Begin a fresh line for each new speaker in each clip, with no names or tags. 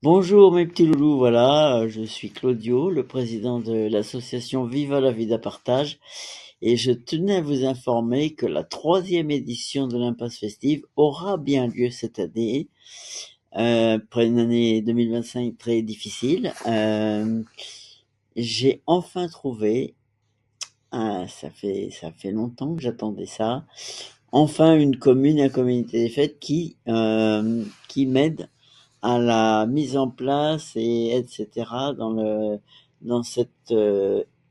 Bonjour mes petits loulous, voilà, je suis Claudio, le président de l'association Viva la Vida Partage, et je tenais à vous informer que la troisième édition de l'Impasse Festive aura bien lieu cette année, après une année 2025 très difficile. J'ai enfin trouvé, ça fait longtemps que j'attendais ça, enfin une commune et un comité des fêtes qui m'aide à la mise en place et etc. dans cette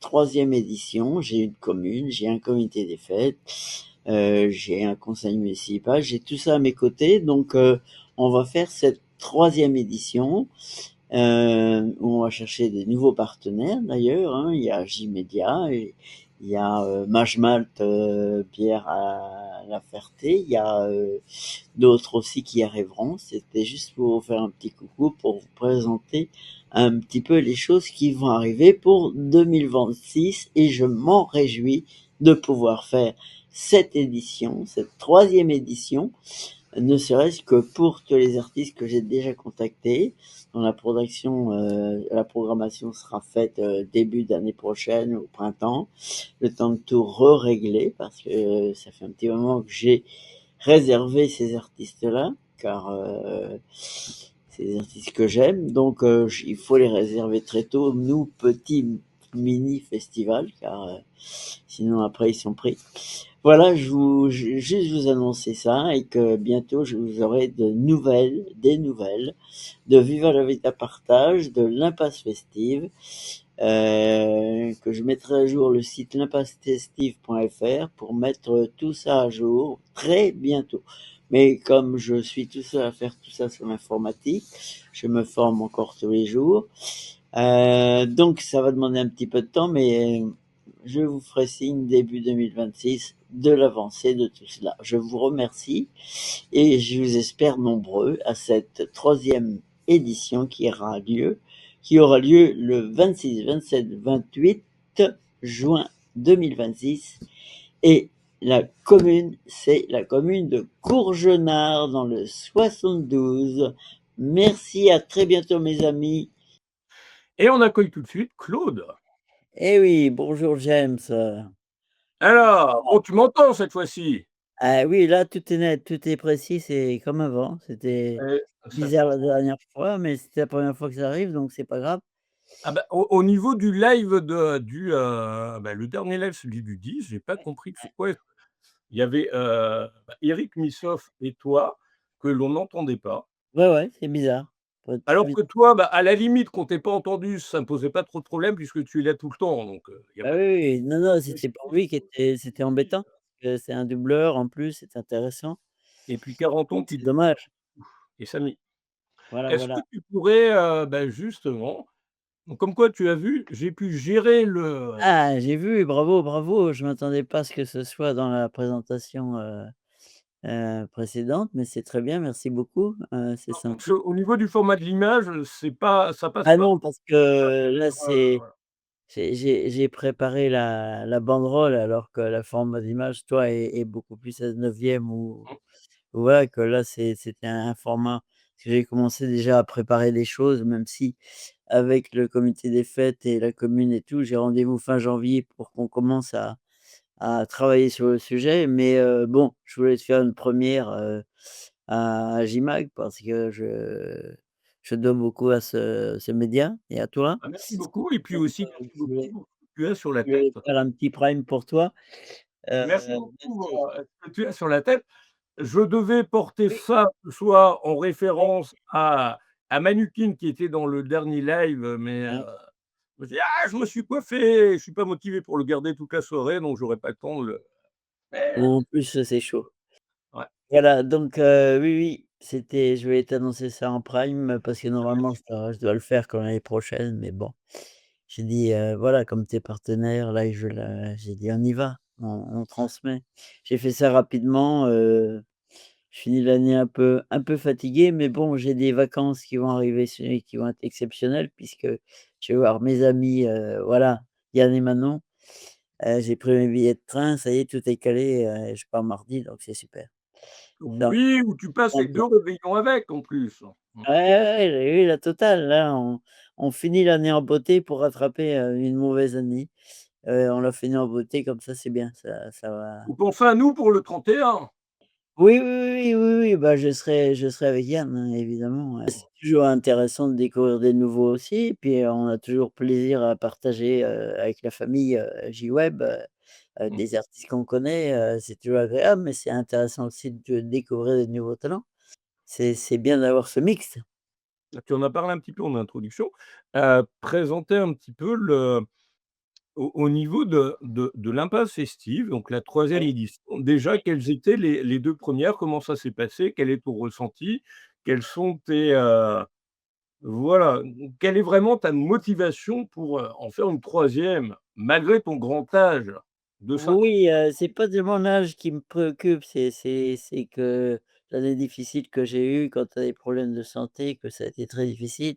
troisième édition. J'ai une commune, j'ai un comité des fêtes, j'ai un conseil municipal, j'ai tout ça à mes côtés. Donc on va faire cette troisième édition où on va chercher des nouveaux partenaires d'ailleurs. Hein. Il y a J-Media, et il y a Majmalt, Pierre à La Ferté, il y a d'autres aussi qui arriveront. C'était juste pour vous faire un petit coucou, pour vous présenter un petit peu les choses qui vont arriver pour 2026 et je m'en réjouis de pouvoir faire cette édition, cette troisième édition, ne serait-ce que pour tous les artistes que j'ai déjà contactés, dont la programmation sera faite début d'année prochaine, au printemps, le temps de tout re-régler, parce que ça fait un petit moment que j'ai réservé ces artistes-là, car c'est des artistes que j'aime, donc il faut les réserver très tôt, nous, petits mini-festivals, car sinon après ils sont pris. Voilà, juste vous annoncer ça et que bientôt je vous aurai des nouvelles de Viva la Vida Partage, de l'Impasse Festive, que je mettrai à jour le site l'impassefestive.fr pour mettre tout ça à jour très bientôt. Mais comme je suis tout seul à faire tout ça sur l'informatique, je me forme encore tous les jours. Donc ça va demander un petit peu de temps, mais je vous ferai signe début 2026 de l'avancée de tout cela. Je vous remercie et je vous espère nombreux à cette troisième édition qui aura lieu le 26, 27, 28 juin 2026. Et la commune, c'est la commune de Courgenard dans le 72. Merci, à très bientôt mes amis.
Et on accueille tout de suite Claude.
Eh oui, bonjour James.
Alors, bon, tu m'entends cette fois-ci?
Ah oui, là tout est net, tout est précis, c'est comme avant. C'était
Ça
bizarre
change
la
pas.
dernière fois, mais c'était la première fois que ça arrive, donc c'est pas grave.
Ah bah, au niveau du live le dernier live, celui du 10, j'ai pas compris pourquoi il y avait, Eric Missoff et toi que l'on n'entendait pas.
Ouais, ouais, c'est bizarre. Faut être très
Alors
bien.
que toi, bah, à la limite, qu'on t'ait pas entendu, ça me posait pas trop de problème puisque tu es là tout le temps, donc il y a
Ah
pas
oui,
de
oui, non, non,
mais
c'était
c'est
pour
pour
lui qui était c'était embêtant, parce que c'est un doubleur en plus, c'est intéressant,
et puis 40 ans
donc
qui
c'est
disent
dommage.
et ça met
Voilà,
est-ce que
voilà.
tu pourrais, justement donc comme quoi tu as vu, j'ai pu gérer
Ah, j'ai vu, bravo, bravo, je m'attendais pas à ce que ce soit dans la présentation, précédente, mais c'est très bien, merci beaucoup, c'est sympa.
au niveau du format de l'image, c'est pas ça passe
Ah
pas.
non, parce que là,
Voilà.
j'ai préparé la banderole alors que la format d'image, toi, est beaucoup plus 16/9 ou voilà, que là, c'était un format parce que j'ai commencé déjà à préparer des choses, même si avec le comité des fêtes et la commune et tout, j'ai rendez-vous fin janvier pour qu'on commence à travailler sur le sujet. Mais bon, je voulais te faire une première, à JMAG parce que je dois beaucoup à ce média et à toi.
Ah, merci beaucoup et puis aussi
Je
merci beaucoup
voulais
pour ce que tu as sur la
je voulais
tête.
faire un petit prime pour toi.
Merci beaucoup,
Merci.
ce que tu as sur la tête. Je devais porter
Oui.
ça ce soir en référence à Manukine qui était dans le dernier live, mais
Ouais.
je me dis: «Ah, je me suis coiffé!» Je suis pas motivé pour le garder toute la soirée, donc j'aurai pas le temps de le mais
En plus, c'est chaud.
ouais,
Voilà, donc oui, oui, je voulais t'annoncer ça en prime parce que normalement
merci.
je dois le faire quand l'année prochaine, mais bon, j'ai dit, voilà, comme tu es partenaire, là, j'ai dit: «On y va, on transmet». J'ai fait ça rapidement, je finis l'année un peu fatigué, mais bon, j'ai des vacances qui vont arriver qui vont être exceptionnelles puisque je vais voir mes amis, voilà, Yann et Manon. J'ai pris mes billets de train, ça y est, tout est calé, je pars mardi, donc c'est super. Ça
Oui, ou tu passes
ça
les 2 réveillons avec en plus.
Ouais, ouais, j'ai eu la totale là, on finit l'année en beauté pour rattraper, une mauvaise année. On l'a fini en beauté comme ça, c'est bien, ça va.
Vous pensez à nous pour le 31.
Oui, oui, oui, oui, oui, oui, bah, je serai avec Yann, hein, évidemment, ouais. C'est toujours intéressant de découvrir des nouveaux aussi, puis, on a toujours plaisir à partager, avec la famille, J-Web,
Mmh.
des artistes qu'on connaît, c'est toujours agréable, mais c'est intéressant aussi de découvrir des nouveaux talents. C'est bien d'avoir ce mix.
Tu en as parlé un petit peu en introduction. Présenter un petit peu au niveau de l'impasse festive, donc la troisième
Oui.
édition. Déjà, quelles étaient les 2 premières? Comment ça s'est passé? Quel est ton ressenti? Quels sont tes, voilà, quelle est vraiment ta motivation pour, en faire une troisième malgré ton grand âge de 5 ans?
Oui, c'est pas de mon âge qui me préoccupe, c'est que l'année difficile que j'ai eue quand tu as des problèmes de santé, que ça a été très difficile.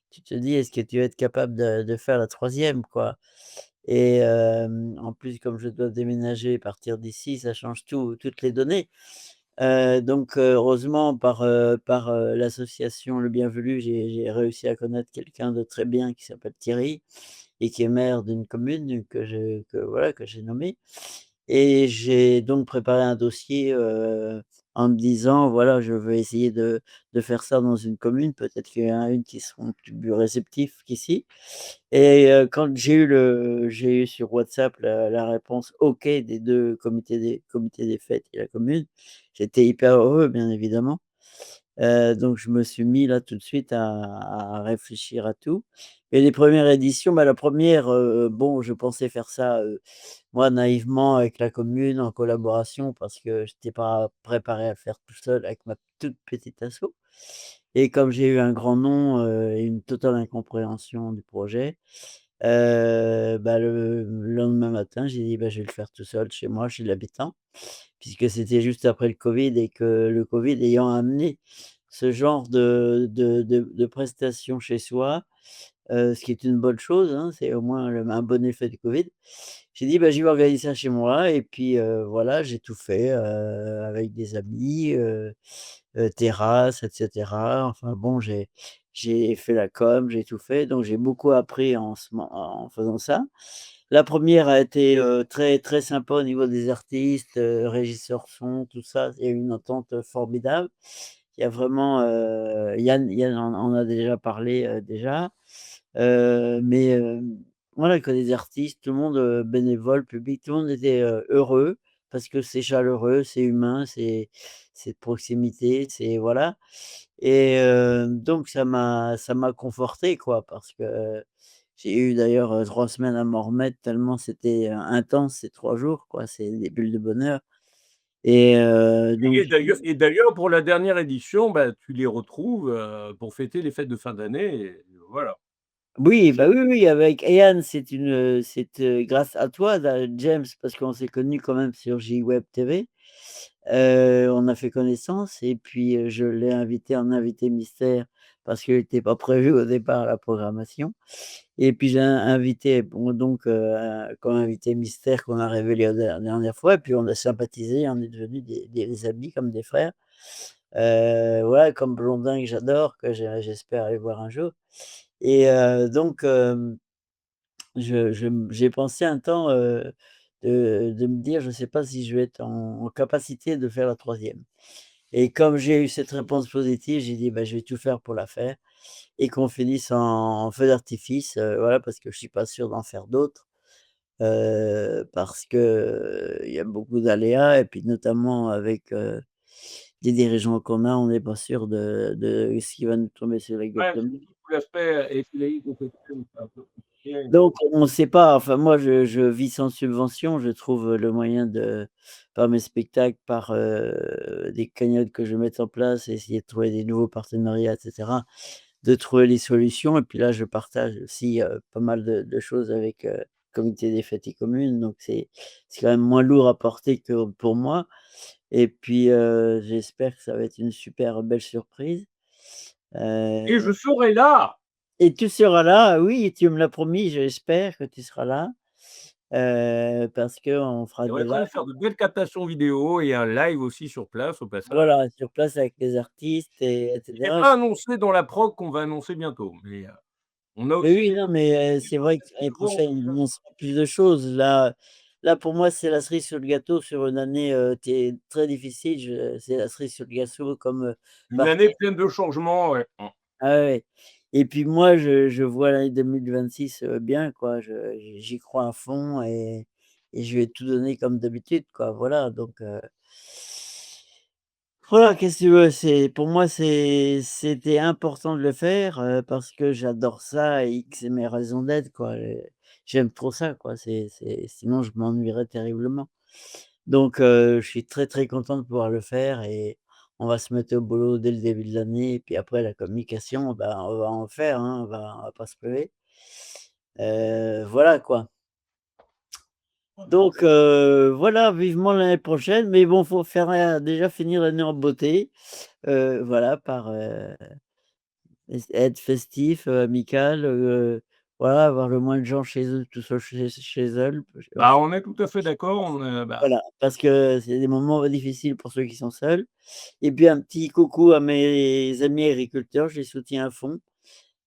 Tu te dis: «Est-ce que tu vas être capable de faire la troisième quoi?» Et en plus, comme je dois déménager et partir d'ici, ça change toutes les données. Donc heureusement par l'association Le Bienvenu, j'ai réussi à connaître quelqu'un de très bien qui s'appelle Thierry et qui est maire d'une commune que voilà, que j'ai nommée et j'ai donc préparé un dossier, en me disant: «Voilà, je veux essayer de faire ça dans une commune, peut-être qu'il y en a une qui seront plus réceptifs qu'ici». Et quand j'ai eu sur WhatsApp la réponse OK des 2 comités des fêtes et la commune, j'étais hyper heureux, bien évidemment. Donc je me suis mis là tout de suite à réfléchir à tout et les premières éditions, bah, la première re bon, je pensais faire ça, moi naïvement avec la commune en collaboration parce que j'étais pas préparé à le faire tout seul avec ma toute petite asso et comme j'ai eu un grand nom, et une totale incompréhension du projet, bah, le lendemain matin, j'ai dit: «Bah, je vais le faire tout seul chez moi, chez l'habitant». Puisque c'était juste après le covid et que le covid ayant amené ce genre de prestations chez soi, ce qui est une bonne chose, hein, c'est au moins un bon effet du covid. J'ai dit: «Bah, je vais organiser ça chez moi» et puis, voilà, j'ai tout fait, avec des amis, terrasse et cetera. Enfin bon, j'ai fait la com, j'ai tout fait, donc j'ai beaucoup appris en faisant ça. La première a été, très, très sympa au niveau des artistes, régisseur son, tout ça. Il y a eu une entente, formidable. Il y a vraiment, Yann en a déjà parlé, déjà. Mais, voilà, que les artistes, tout le monde, bénévole, public, tout le monde était, heureux parce que c'est chaleureux, c'est humain, c'est de proximité, c'est voilà et donc ça m'a conforté quoi parce que j'ai eu d'ailleurs, 3 semaines à m'en remettre tellement c'était, intense ces 3 jours quoi, c'est des bulles de bonheur et donc
Et d'ailleurs pour la dernière édition, bah, tu les retrouves, pour fêter les fêtes de fin d'année et voilà.
oui,
C'est
bah, oui, oui, avec Ian, c'est, grâce à toi James, parce qu'on s'est connus quand même sur JWeb TV. On a fait connaissance et puis, je l'ai invité en invité mystère parce qu'il était pas prévu au départ à la programmation et puis j'ai invité bon donc, comme invité mystère qu'on a révélé la dernière fois et puis on a sympathisé, on est devenus des amis comme des frères. Voilà, comme Blondin que j'adore, que j'espère aller voir un jour et donc j'ai pensé un temps, de me dire: «Je ne sais pas si je vais être en capacité de faire la troisième et comme j'ai eu cette réponse positive, j'ai dit: «Bah, je vais tout faire pour la faire et qu'on finisse en feu d'artifice», voilà, parce que je suis pas sûr d'en faire d'autres, parce que, il y a beaucoup d'aléas et puis notamment avec, les dirigeants qu'on a, on n'est pas sûr de ce qui va nous tomber sur la gueule
ouais,
demain.
surtout tout l'aspect économique au quotidien, c'est un peu compliqué.
Donc on ne sait pas, enfin moi je vis sans subvention, je trouve, le moyen de par mes spectacles, par, des cagnottes que je mette en place, essayer de trouver des nouveaux partenariats et cetera, de trouver les solutions et puis là je partage aussi, pas mal de choses avec, comité des fêtes et communes donc c'est quand même moins lourd à porter que pour moi et puis, j'espère que ça va être une super belle surprise, heu
Et je serai là!
et tu seras là, oui, tu me l'as promis, j'espère que tu seras là. parce qu'on fera
Il
des
devrait quand même
lives,
faire de belles captations vidéo et un live aussi sur place au passage.
voilà, sur place avec les artistes et
Il n'est
cetera.
pas annoncé dans la prog qu'on va annoncer bientôt, mais on a
Mais
aussi
oui,
des
non, mais
des
c'est vrai que l'année
festivals
prochaine, ils annonceront plus de choses. Là, pour moi, c'est la cerise sur le gâteau sur une année, qui est très difficile. Je C'est la cerise sur le gâteau comme,
une
partout.
année pleine de changements, ouais.
Ah ouais, ouais. Et puis moi, je vois l'année 2026, bien quoi. J'y crois à fond et je vais tout donner comme d'habitude quoi, voilà donc voilà, qu'est-ce que tu veux? C'est pour moi, c'était important de le faire, parce que j'adore ça et que c'est mes raisons d'être, quoi, j'aime trop ça, quoi. Sinon je m'ennuierais terriblement. Donc je suis très, très content de pouvoir le faire et on va se mettre au boulot dès le début de l'année et puis après la communication, ben, on va en faire, hein, on va pas se priver. Voilà, quoi. Donc voilà, vivement l'année prochaine, mais bon, faut faire, déjà finir l'année en beauté. Voilà, par, être festif, amical, voilà, avoir le moins de gens chez eux, tout seul chez eux,
Bah, on est tout à fait d'accord, on, bah,
voilà, parce que c'est des moments difficiles pour ceux qui sont seuls. Et puis un petit coucou à mes amis agriculteurs, je les soutiens à fond.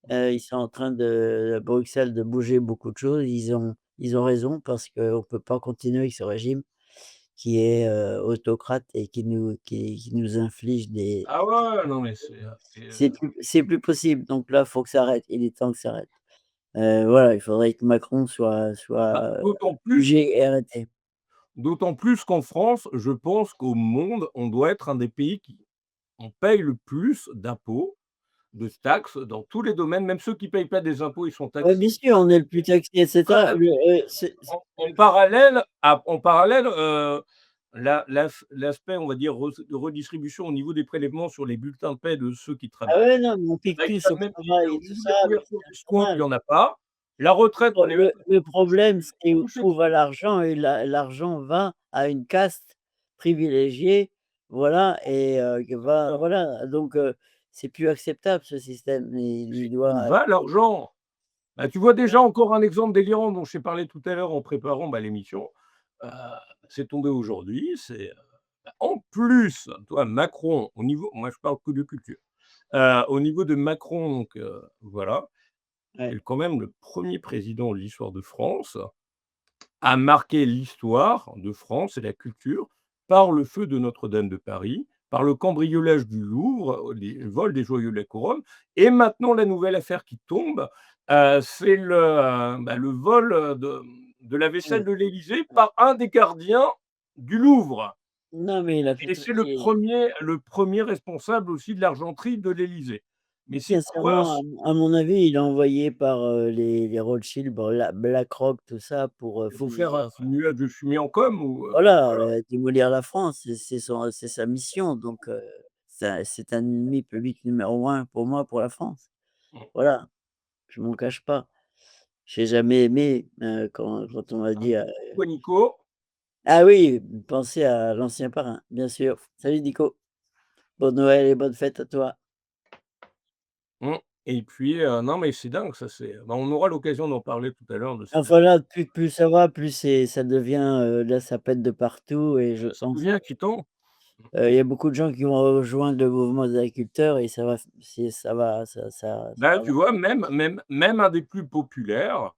Ils sont en train à Bruxelles de bouger beaucoup de choses. Ils ont raison parce qu'on ne peut pas continuer avec ce régime qui est, autocrate et qui nous inflige des
ah ouais, ouais, non mais
c'est plus possible. Donc là, il faut que ça arrête. Il est temps que ça arrête. Voilà, il faudrait que Macron
bah,
soit,
d'autant plus
jugé et arrêté.
d'autant plus qu'en France, je pense qu'au monde, on doit être un des pays qui on paye le plus d'impôts, de taxes dans tous les domaines, même ceux qui payent pas des impôts, ils sont
Ouais,
taxés.
bien sûr, on est le plus taxé et cetera.
En parallèle l'aspect, on va dire, de redistribution au niveau des prélèvements sur les bulletins de paie de ceux qui
Ah
travaillent,
ouais, non, mais on pique
ça
tout sur
explose
le
même si
travail
au
et tout
niveau de
ça,
la
mais
couverture
c'est
des soins, il y
normal.
en a pas. La retraite, on les met
Le problème, c'est où
toucher.
où va l'argent et l'argent va à une caste privilégiée, voilà et qui va voilà, donc c'est plus acceptable ce système. Il
Où
doit
va l'argent? Bah, tu vois déjà encore un exemple délirant dont je t'ai parlé tout à l'heure en préparant, bah, l'émission, heu, c'est tombé aujourd'hui, en plus, toi Macron au niveau moi je parle que de culture, au niveau de Macron donc voilà,
ouais,
c'est quand même le premier président de l'histoire de France à marquer l'histoire de France et la culture par le feu de Notre-Dame de Paris, par le cambriolage du Louvre, les vols des joyaux de la couronne et maintenant la nouvelle affaire qui tombe, c'est le vol, de la vaisselle
ouais.
de l'Élysée par un des gardiens du Louvre
Non, mais il a fait
et
tout
c'est
et
le premier responsable aussi de l'argenterie de l'Élysée. Mais c'est quoi
sincèrement, à mon avis, il est envoyé par, les Rothschild, BlackRock, tout ça pour,
il faut faire un nuage de fumée en com ou
voilà,
voilà.
démolir la France, c'est sa mission donc c'est un ennemi public numéro un pour moi, pour la France.
Mmh.
Voilà, je m'en cache pas. J'ai jamais aimé, quand on m'a dit,
Quoi Nico?
ah oui, penser à l'ancien parrain, bien sûr. Salut Nico, bonne Noël et bonne fête à toi.
Mmh et puis, non mais c'est dingue ça, bah, on aura l'occasion d'en parler tout à l'heure de cette
Enfin là, plus ça va, plus ça devient, là ça pète de partout et je
ça
pense,
devient inquiétant.
il y a beaucoup de gens qui vont rejoindre le mouvement des agriculteurs et ça va f c'est
Bah,
ça
tu
va.
vois, même un des plus populaires,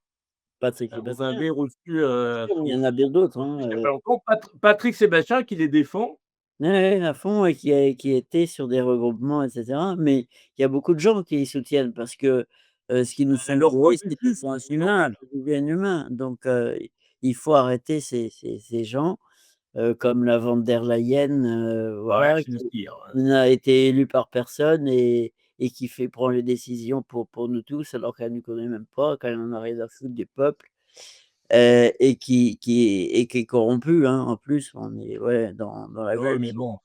Patrick
vous
Sébastien,
avez reçu,
bien sûr, il y
son
en a bien d'autres,
fils
hein,
il y a pas longtemps, Patrick Sébastien qui les défend.
ouais, ouais, à fond et qui était sur des regroupements et cetera. Mais il y a beaucoup de gens qui les soutiennent parce que, ce qu'ils nous
Bah,
font
leur cause
prouver,
est
c'est qu'ils
juste,
sont
non
inhumains, qu'ils deviennent humains. Donc il faut arrêter ces gens, comme la von der Leyen,
ouais,
voilà,
c'est le
qui
pire,
n'a été élue par personne et qui prend les décisions pour nous tous alors qu'elle ne nous connaît même pas, qu'elle en a rien à foutre du peuple, et qui est corrompue, hein, en plus. On est ouais, dans la
oui,
gorge.
mais bon.